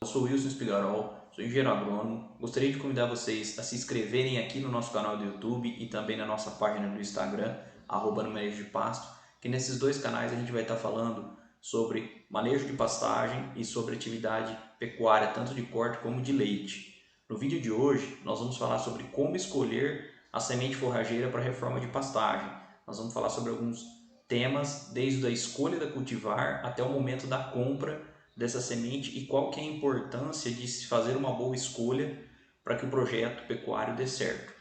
sou Wilson Spigarol, sou engenheiro agrônomo. Gostaria de convidar vocês a se inscreverem aqui no nosso canal do YouTube e também na nossa página do Instagram, @no manejo de pasto, que nesses dois canais a gente vai estar falando sobre manejo de pastagem e sobre atividade pecuária, tanto de corte como de leite. No vídeo de hoje, nós vamos falar sobre como escolher a semente forrageira para reforma de pastagem. Nós vamos falar sobre alguns temas, desde a escolha da cultivar até o momento da compra dessa semente e qual que é a importância de se fazer uma boa escolha para que o projeto pecuário dê certo.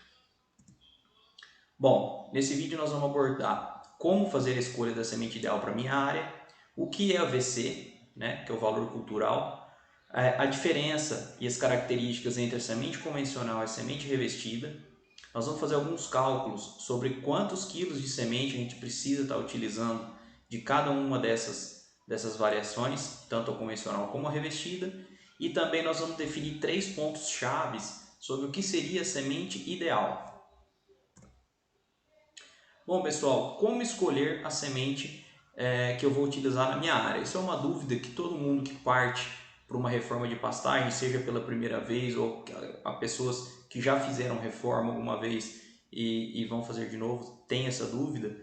Bom, nesse vídeo nós vamos abordar como fazer a escolha da semente ideal para a minha área, o que é AVC, né, que é o valor cultural, a diferença e as características entre a semente convencional e a semente revestida. Nós vamos fazer alguns cálculos sobre quantos quilos de semente a gente precisa estar utilizando de cada uma dessas variações, tanto a convencional como a revestida. E também nós vamos definir 3 pontos chaves sobre o que seria a semente ideal. Bom, pessoal, como escolher a semente que eu vou utilizar na minha área? Isso é uma dúvida que todo mundo que parte para uma reforma de pastagem, seja pela primeira vez ou a pessoas que já fizeram reforma alguma vez e vão fazer de novo, tem essa dúvida.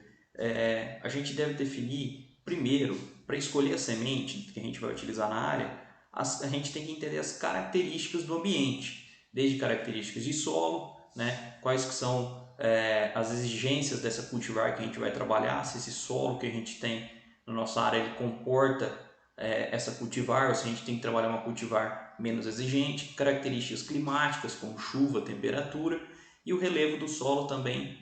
A gente deve definir, primeiro, para escolher a semente que a gente vai utilizar na área, a gente tem que entender as características do ambiente, desde características de solo, né, quais que são as exigências dessa cultivar que a gente vai trabalhar, se esse solo que a gente tem na nossa área ele comporta essa cultivar, ou se a gente tem que trabalhar uma cultivar menos exigente, características climáticas como chuva, temperatura, e o relevo do solo também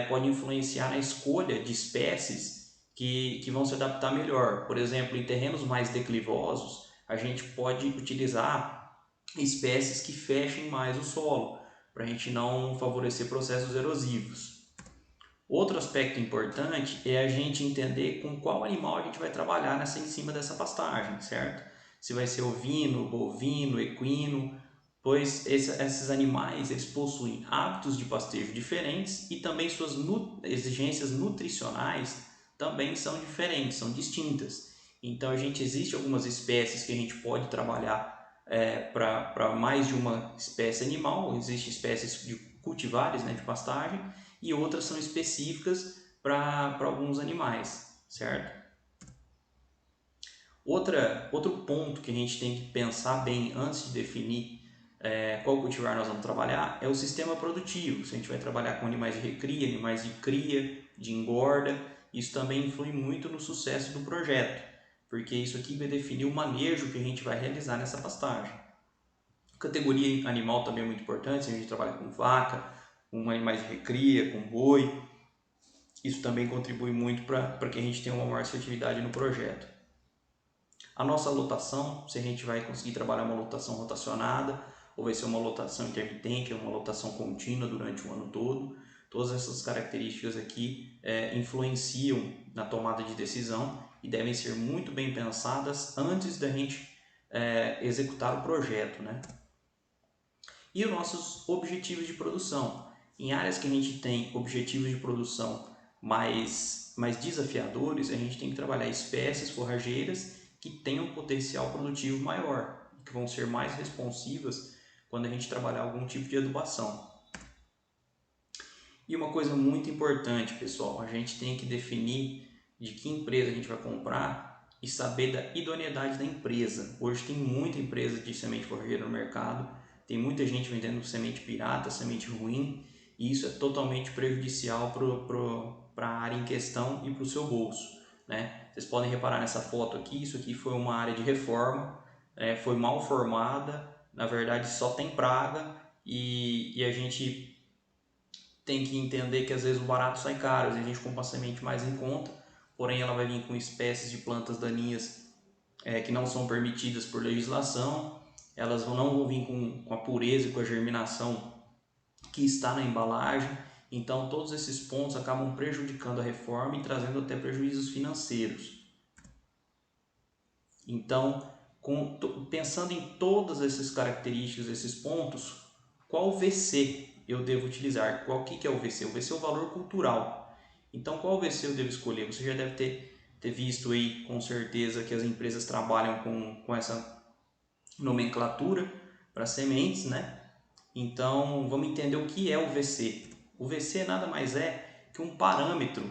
pode influenciar na escolha de espécies que vão se adaptar melhor. Por exemplo, em terrenos mais declivosos, a gente pode utilizar espécies que fechem mais o solo, para a gente não favorecer processos erosivos. Outro aspecto importante é a gente entender com qual animal a gente vai trabalhar em cima dessa pastagem, certo? Se vai ser ovino, bovino, equino, pois esses animais eles possuem hábitos de pastejo diferentes e também suas exigências nutricionais também são diferentes, são distintas. Então existe algumas espécies que a gente pode trabalhar para mais de uma espécie animal, existem espécies de cultivares, né, de pastagem, e outras são específicas para alguns animais, certo? Outro ponto que a gente tem que pensar bem antes de definir qual cultivar nós vamos trabalhar é o sistema produtivo. Se a gente vai trabalhar com animais de recria, animais de cria, de engorda, isso também influi muito no sucesso do projeto, porque isso aqui vai definir o manejo que a gente vai realizar nessa pastagem. Categoria animal também é muito importante, se a gente trabalha com vaca, com animais de recria, com boi, isso também contribui muito para que a gente tenha uma maior assertividade no projeto. A nossa lotação, se a gente vai conseguir trabalhar uma lotação rotacionada, ou vai ser uma lotação intermitente, uma lotação contínua durante o ano todo, todas essas características aqui influenciam na tomada de decisão e devem ser muito bem pensadas antes da gente executar o projeto, né? E os nossos objetivos de produção. Em áreas que a gente tem objetivos de produção mais desafiadores, a gente tem que trabalhar espécies forrageiras que tenham um potencial produtivo maior, que vão ser mais responsivas quando a gente trabalhar algum tipo de adubação. E uma coisa muito importante, pessoal, a gente tem que definir de que empresa a gente vai comprar e saber da idoneidade da empresa. Hoje tem muita empresa de semente forrageira no mercado, tem muita gente vendendo semente pirata, semente ruim, e isso é totalmente prejudicial para a área em questão e para o seu bolso, né? Vocês podem reparar nessa foto aqui, isso aqui foi uma área de reforma, foi mal formada, na verdade só tem praga e a gente tem que entender que às vezes o barato sai caro, às vezes a gente compra uma semente mais em conta, porém ela vai vir com espécies de plantas daninhas que não são permitidas por legislação, elas não vão vir com a pureza e com a germinação que está na embalagem, então todos esses pontos acabam prejudicando a reforma e trazendo até prejuízos financeiros. Então, pensando em todas essas características, esses pontos, qual VC eu devo utilizar? O que é o VC? O VC é o valor cultural. Então, qual VC eu devo escolher? Você já deve ter visto aí, com certeza, que as empresas trabalham com nomenclatura para sementes, né? Então, vamos entender o que é o VC. O VC nada mais é que um parâmetro,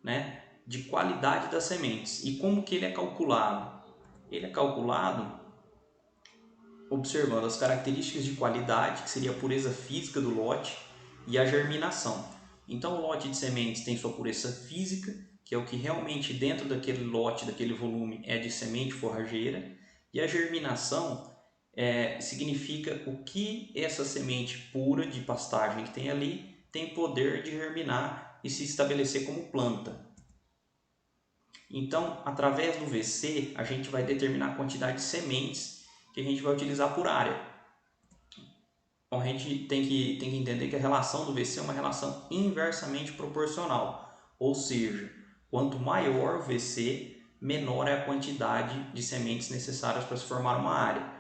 né, de qualidade das sementes. E como que ele é calculado? Ele é calculado observando as características de qualidade, que seria a pureza física do lote, e a germinação. Então, o lote de sementes tem sua pureza física, que é o que realmente dentro daquele lote, daquele volume, é de semente forrageira, e a germinação significa o que essa semente pura de pastagem que tem ali tem poder de germinar e se estabelecer como planta. Então, através do VC, a gente vai determinar a quantidade de sementes que a gente vai utilizar por área. Então, a gente tem que entender que a relação do VC é uma relação inversamente proporcional, ou seja, quanto maior o VC, menor é a quantidade de sementes necessárias para se formar uma área.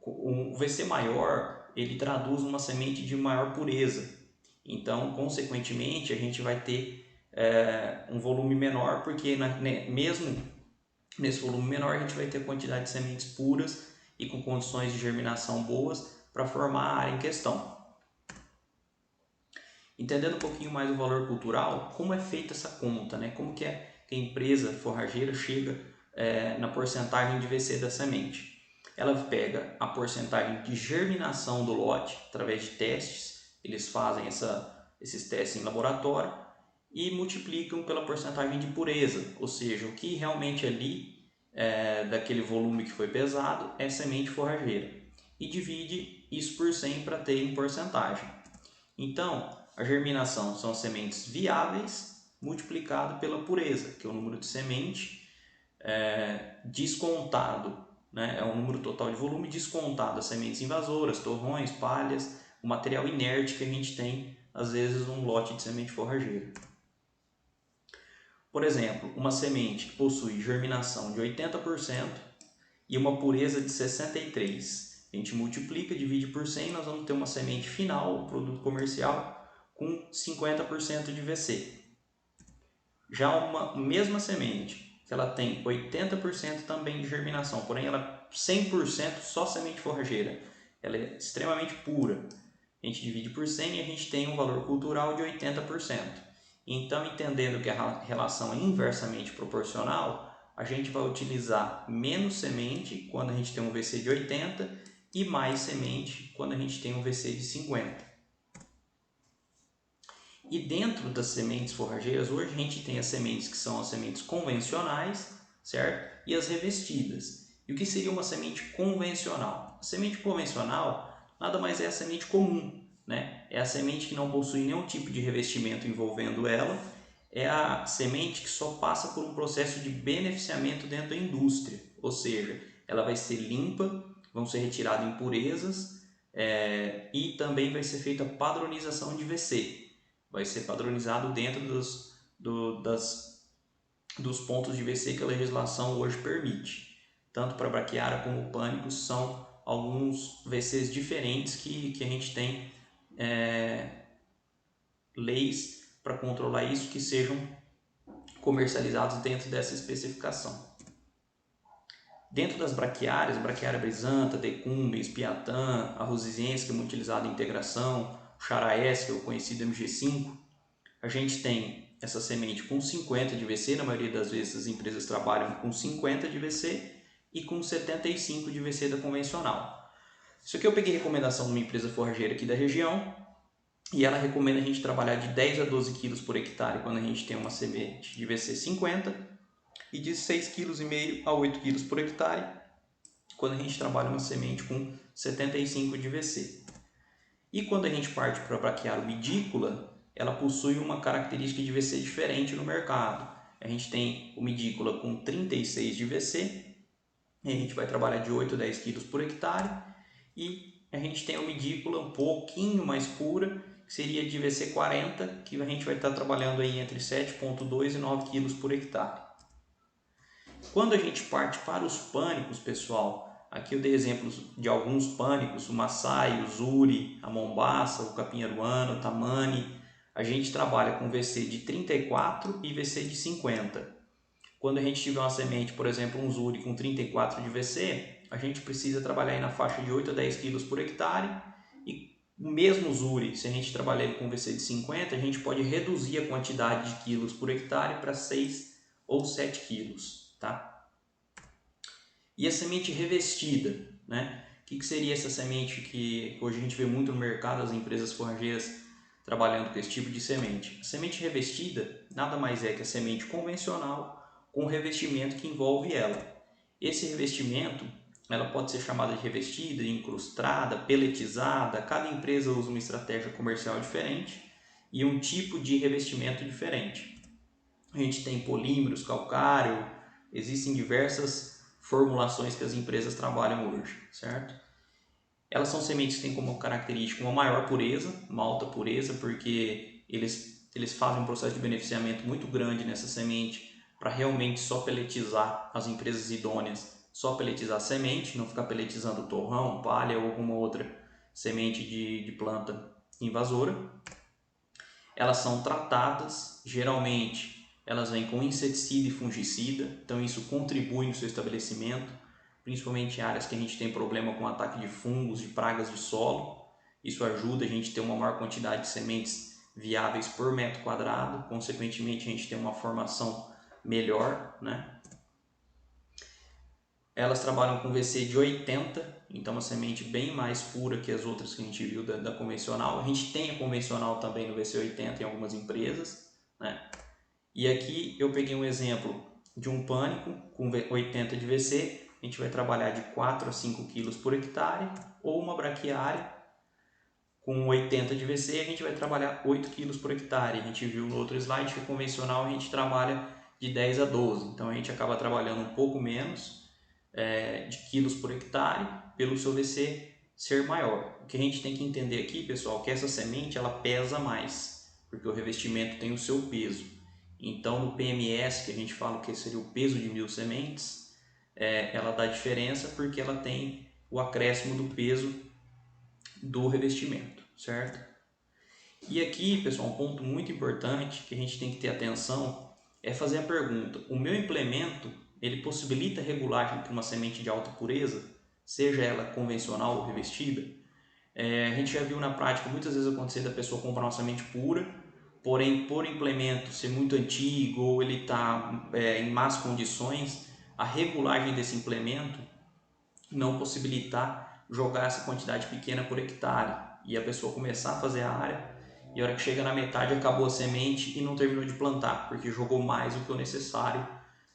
O VC maior, ele traduz uma semente de maior pureza, então, consequentemente, a gente vai ter um volume menor, porque mesmo nesse volume menor a gente vai ter quantidade de sementes puras e com condições de germinação boas para formar a área em questão. Entendendo um pouquinho mais o valor cultural, como é feita essa conta, né? Como que a empresa forrageira chega na porcentagem de VC da semente. Ela pega a porcentagem de germinação do lote através de testes, eles fazem esses testes em laboratório e multiplicam pela porcentagem de pureza, ou seja, o que realmente ali daquele volume que foi pesado é semente forrageira, e divide isso por 100 para ter em porcentagem. Então, a germinação são as sementes viáveis multiplicado pela pureza, que é o número de semente descontado, né? É o número total de volume descontado as sementes invasoras, torrões, palhas, o material inerte que a gente tem às vezes num lote de semente forrageira. Por exemplo, uma semente que possui germinação de 80% e uma pureza de 63%. A gente multiplica, divide por 100, nós vamos ter uma semente final, um produto comercial, com 50% de VC. Já uma mesma semente, que ela tem 80% também de germinação, porém ela 100% só semente forrageira, ela é extremamente pura. A gente divide por 100 e a gente tem um valor cultural de 80%. Então, entendendo que a relação é inversamente proporcional, a gente vai utilizar menos semente quando a gente tem um VC de 80 e mais semente quando a gente tem um VC de 50. E dentro das sementes forrageiras, hoje a gente tem as sementes que são as sementes convencionais, certo? E as revestidas. E o que seria uma semente convencional? A semente convencional nada mais é a semente comum, né? É a semente que não possui nenhum tipo de revestimento envolvendo ela, é a semente que só passa por um processo de beneficiamento dentro da indústria, ou seja, ela vai ser limpa, vão ser retiradas impurezas e também vai ser feita a padronização de VC. Vai ser padronizado dentro dos pontos de VC que a legislação hoje permite. Tanto para braquiária como pânico são alguns VCs diferentes que a gente tem leis para controlar isso que sejam comercializados dentro dessa especificação. Dentro das braquiárias, braquiária brisanta, decumbens, piatã, arrosizense, que é muito utilizado em integração, charaes, que é o conhecido MG5, a gente tem essa semente com 50 de VC, na maioria das vezes as empresas trabalham com 50 de VC e com 75 de VC da convencional. Isso aqui eu peguei recomendação de uma empresa forrageira aqui da região e ela recomenda a gente trabalhar de 10 a 12 kg por hectare quando a gente tem uma semente de VC 50 e de 6,5 kg a 8 kg por hectare quando a gente trabalha uma semente com 75 de VC. E quando a gente parte para braquiária midícula, ela possui uma característica de VC diferente no mercado. A gente tem o midícula com 36 de VC, e a gente vai trabalhar de 8 a 10 kg por hectare, e a gente tem o midícula um pouquinho mais pura, que seria de VC 40, que a gente vai estar trabalhando aí entre 7,2 e 9 kg por hectare. Quando a gente parte para os pânicos, pessoal, aqui eu dei exemplos de alguns pânicos, o Maasai, o Zuri, a Mombaça, o Capim-Aruana, o Tamani. A gente trabalha com VC de 34 e VC de 50. Quando a gente tiver uma semente, por exemplo, um Zuri com 34 de VC, a gente precisa trabalhar aí na faixa de 8 a 10 quilos por hectare, e o mesmo Zuri, se a gente trabalhar ele com VC de 50, a gente pode reduzir a quantidade de quilos por hectare para 6 ou 7 quilos, tá? E a semente revestida, né? O que seria essa semente que hoje a gente vê muito no mercado, as empresas forrageiras trabalhando com esse tipo de semente? A semente revestida nada mais é que a semente convencional com o revestimento que envolve ela. Esse revestimento, ela pode ser chamada de revestida, incrustada, peletizada. Cada empresa usa uma estratégia comercial diferente e um tipo de revestimento diferente. A gente tem polímeros, calcário, existem diversas formulações que as empresas trabalham hoje, certo? Elas são sementes que têm como característica uma maior pureza, uma alta pureza, porque eles fazem um processo de beneficiamento muito grande nessa semente para realmente só peletizar, as empresas idôneas, só peletizar a semente, não ficar peletizando torrão, palha ou alguma outra semente de planta invasora. Elas são tratadas, geralmente elas vêm com inseticida e fungicida, então isso contribui no seu estabelecimento, principalmente em áreas que a gente tem problema com ataque de fungos, de pragas de solo. Isso ajuda a gente a ter uma maior quantidade de sementes viáveis por metro quadrado, consequentemente a gente tem uma formação melhor, né? Elas trabalham com VC de 80, então uma semente bem mais pura que as outras que a gente viu da convencional. A gente tem a convencional também no VC 80 em algumas empresas, né? E aqui eu peguei um exemplo de um pânico com 80 de VC, a gente vai trabalhar de 4 a 5 quilos por hectare, ou uma braquiária com 80 de VC, a gente vai trabalhar 8 quilos por hectare. A gente viu no outro slide que convencional a gente trabalha de 10 a 12, então a gente acaba trabalhando um pouco menos de quilos por hectare pelo seu VC ser maior. O que a gente tem que entender aqui, pessoal, é que essa semente ela pesa mais, porque o revestimento tem o seu peso. Então, no PMS, que a gente fala que seria o peso de 1000 sementes, ela dá diferença porque ela tem o acréscimo do peso do revestimento, certo? E aqui, pessoal, um ponto muito importante que a gente tem que ter atenção é fazer a pergunta: o meu implemento, ele possibilita regulagem para uma semente de alta pureza, seja ela convencional ou revestida? A gente já viu na prática muitas vezes acontecer da pessoa comprar uma semente pura, porém por implemento ser muito antigo ou ele está em más condições, a regulagem desse implemento não possibilitar jogar essa quantidade pequena por hectare e a pessoa começar a fazer a área e a hora que chega na metade acabou a semente e não terminou de plantar porque jogou mais do que o necessário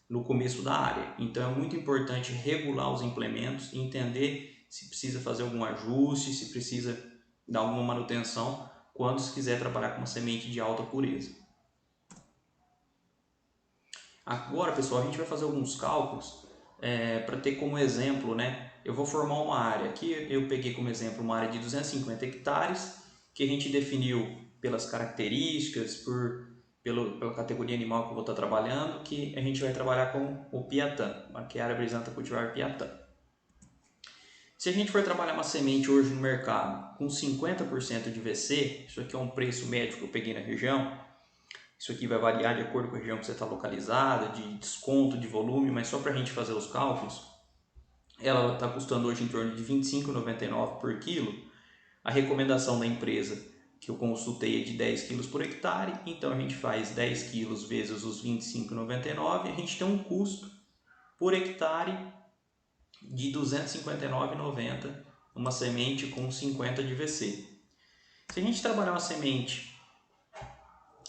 no começo da área. Então é muito importante regular os implementos e entender se precisa fazer algum ajuste, se precisa dar alguma manutenção quando se quiser trabalhar com uma semente de alta pureza. Agora, pessoal, a gente vai fazer alguns cálculos para ter como exemplo, né? Eu vou formar uma área. Aqui eu peguei como exemplo uma área de 250 hectares que a gente definiu pelas características, pela categoria animal que eu vou estar trabalhando, que a gente vai trabalhar com o Piatã, que é a área brisanta cultivar Piatã. Se a gente for trabalhar uma semente hoje no mercado com 50% de VC, isso aqui é um preço médio que eu peguei na região, isso aqui vai variar de acordo com a região que você está localizada, de desconto, de volume, mas só para a gente fazer os cálculos, ela está custando hoje em torno de R$ 25,99 por quilo. A recomendação da empresa que eu consultei é de 10 quilos por hectare, então a gente faz 10 quilos vezes os R$ 25,99, a gente tem um custo por hectare de R$ 259,90, uma semente com 50 de VC. Se a gente trabalhar uma semente,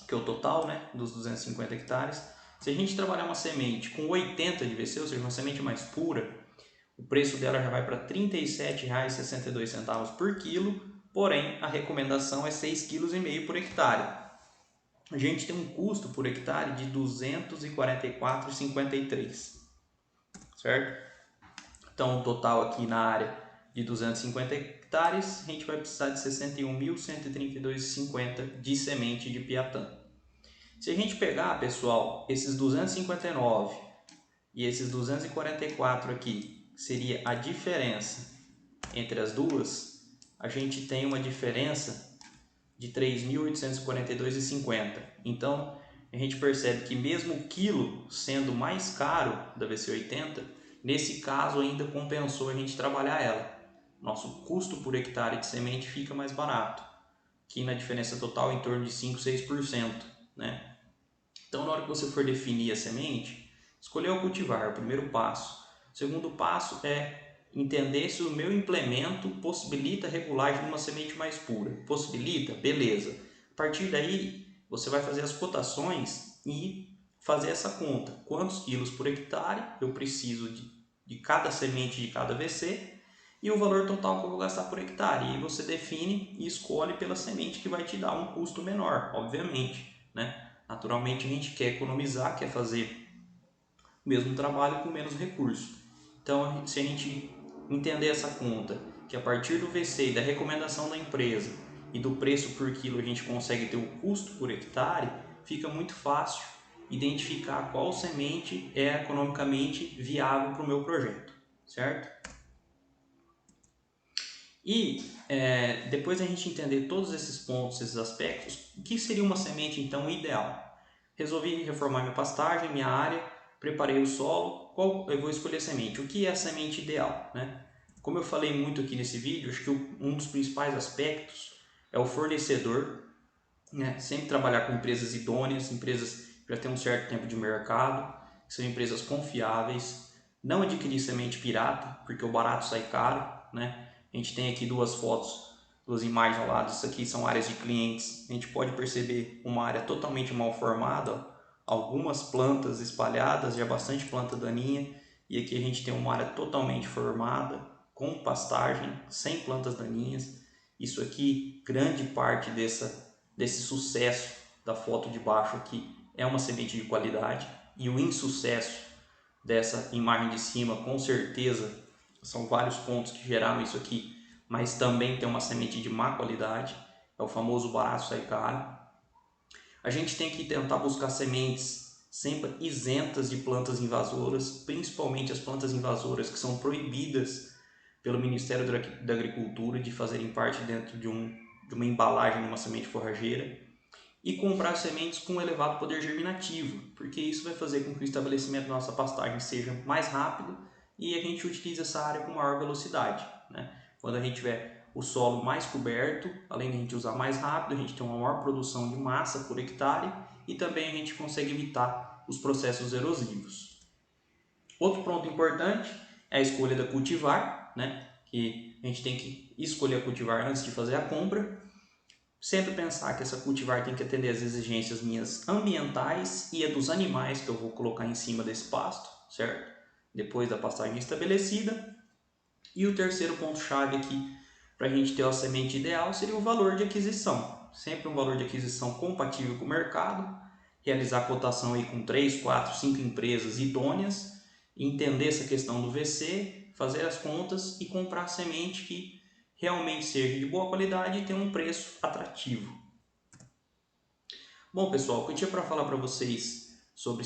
que é o total, né, dos 250 hectares, se a gente trabalhar uma semente com 80 de VC, ou seja, uma semente mais pura, o preço dela já vai para R$ 37,62 por quilo, porém a recomendação é 6,5 kg por hectare. A gente tem um custo por hectare de R$ 244,53, certo? Então, o total aqui na área de 250 hectares, a gente vai precisar de R$ 61.132,50 de semente de Piatã. Se a gente pegar, pessoal, esses 259 e esses 244 aqui, seria a diferença entre as duas, a gente tem uma diferença de R$ 3.842,50. Então, a gente percebe que mesmo o quilo sendo mais caro da VC80, Nesse caso ainda compensou a gente trabalhar ela. Nosso custo por hectare de semente fica mais barato, que na diferença total em torno de 5, 6%, né? Então, na hora que você for definir a semente, escolher o cultivar, é o primeiro passo. O segundo passo é entender se o meu implemento possibilita a regulagem de uma semente mais pura. Possibilita? Beleza. A partir daí, você vai fazer as cotações e fazer essa conta. Quantos quilos por hectare eu preciso de cada semente de cada VC e o valor total que eu vou gastar por hectare. E aí você define e escolhe pela semente que vai te dar um custo menor, obviamente, né? Naturalmente a gente quer economizar, quer fazer o mesmo trabalho com menos recursos. Então, se a gente entender essa conta, que a partir do VC e da recomendação da empresa e do preço por quilo a gente consegue ter o custo por hectare, fica muito fácil identificar qual semente é economicamente viável para o meu projeto, certo? E depois a gente entender todos esses pontos, esses aspectos, o que seria uma semente então ideal? Resolvi reformar minha pastagem, minha área, preparei o solo, eu vou escolher a semente? O que é a semente ideal, né? Como eu falei muito aqui nesse vídeo, acho que um dos principais aspectos é o fornecedor, né? Sempre trabalhar com empresas idôneas, empresas que já têm um certo tempo de mercado, que são empresas confiáveis, não adquirir semente pirata, porque o barato sai caro, né? A gente tem aqui duas fotos, duas imagens ao lado, isso aqui são áreas de clientes, a gente pode perceber uma área totalmente mal formada, algumas plantas espalhadas, já bastante planta daninha, e aqui a gente tem uma área totalmente formada, com pastagem, sem plantas daninhas. Isso aqui, grande parte desse sucesso da foto de baixo aqui é uma semente de qualidade, e o insucesso dessa imagem de cima, com certeza, são vários pontos que geraram isso aqui, mas também tem uma semente de má qualidade, é o famoso barato sai caro. A gente tem que tentar buscar sementes sempre isentas de plantas invasoras, principalmente as plantas invasoras que são proibidas pelo Ministério da Agricultura de fazerem parte dentro de uma embalagem de uma semente forrageira, e comprar sementes com elevado poder germinativo, porque isso vai fazer com que o estabelecimento da nossa pastagem seja mais rápido e a gente utilize essa área com maior velocidade, né? Quando a gente tiver o solo mais coberto, além de a gente usar mais rápido, a gente tem uma maior produção de massa por hectare e também a gente consegue evitar os processos erosivos. Outro ponto importante é a escolha da cultivar, né? Que a gente tem que escolher a cultivar antes de fazer a compra. Sempre pensar que essa cultivar tem que atender às exigências minhas ambientais e a dos animais que eu vou colocar em cima desse pasto, certo? Depois da pastagem estabelecida. E o terceiro ponto-chave aqui para a gente ter a semente ideal seria o valor de aquisição. Sempre um valor de aquisição compatível com o mercado, realizar cotação aí com 3, 4, 5 empresas idôneas, entender essa questão do VC, fazer as contas e comprar semente que realmente seja de boa qualidade e tenha um preço atrativo. Bom, pessoal, o que eu tinha para falar para vocês sobre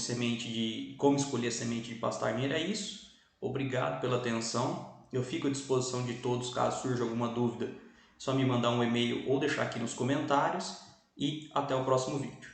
como escolher a semente de pastagem era isso. Obrigado pela atenção. Eu fico à disposição de todos caso surja alguma dúvida. É só me mandar um e-mail ou deixar aqui nos comentários e até o próximo vídeo.